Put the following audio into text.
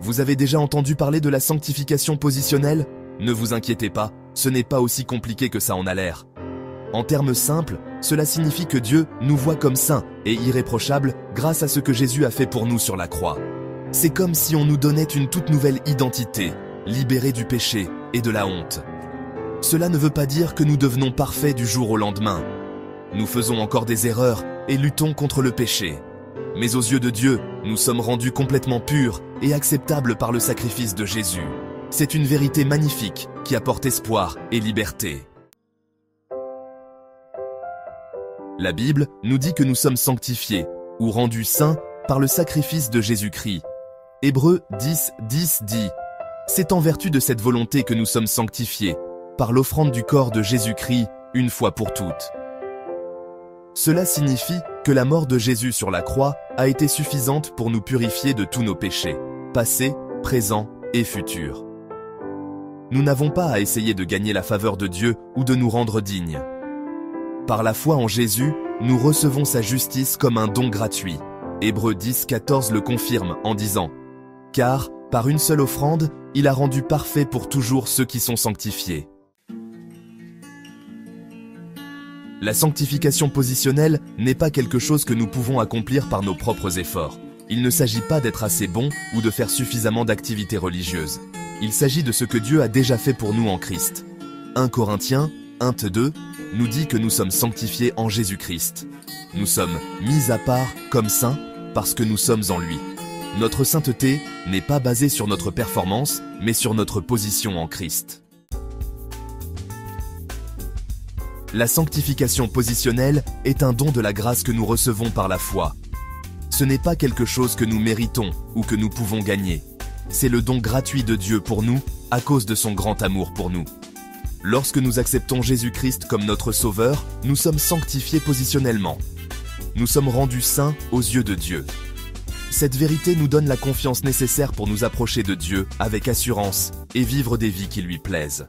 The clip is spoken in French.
Vous avez déjà entendu parler de la sanctification positionnelle? Ne vous inquiétez pas, ce n'est pas aussi compliqué que ça en a l'air. En termes simples, cela signifie que Dieu nous voit comme saints et irréprochables grâce à ce que Jésus a fait pour nous sur la croix. C'est comme si on nous donnait une toute nouvelle identité, libérée du péché et de la honte. Cela ne veut pas dire que nous devenons parfaits du jour au lendemain. Nous faisons encore des erreurs et luttons contre le péché. Mais aux yeux de Dieu, nous sommes rendus complètement purs et acceptables par le sacrifice de Jésus. C'est une vérité magnifique qui apporte espoir et liberté. La Bible nous dit que nous sommes sanctifiés ou rendus saints par le sacrifice de Jésus-Christ. Hébreux 10:10 dit « C'est en vertu de cette volonté que nous sommes sanctifiés, par l'offrande du corps de Jésus-Christ une fois pour toutes. » Cela signifie que la mort de Jésus sur la croix a été suffisante pour nous purifier de tous nos péchés, passés, présents et futurs. Nous n'avons pas à essayer de gagner la faveur de Dieu ou de nous rendre dignes. Par la foi en Jésus, nous recevons sa justice comme un don gratuit. Hébreux 10:14 le confirme en disant « Car, par une seule offrande, il a rendu parfait pour toujours ceux qui sont sanctifiés. » La sanctification positionnelle n'est pas quelque chose que nous pouvons accomplir par nos propres efforts. Il ne s'agit pas d'être assez bon ou de faire suffisamment d'activités religieuses. Il s'agit de ce que Dieu a déjà fait pour nous en Christ. 1 Corinthiens 1:2 nous dit que nous sommes sanctifiés en Jésus-Christ. Nous sommes mis à part comme saints parce que nous sommes en lui. Notre sainteté n'est pas basée sur notre performance, mais sur notre position en Christ. La sanctification positionnelle est un don de la grâce que nous recevons par la foi. Ce n'est pas quelque chose que nous méritons ou que nous pouvons gagner. C'est le don gratuit de Dieu pour nous à cause de son grand amour pour nous. Lorsque nous acceptons Jésus-Christ comme notre Sauveur, nous sommes sanctifiés positionnellement. Nous sommes rendus saints aux yeux de Dieu. Cette vérité nous donne la confiance nécessaire pour nous approcher de Dieu avec assurance et vivre des vies qui lui plaisent.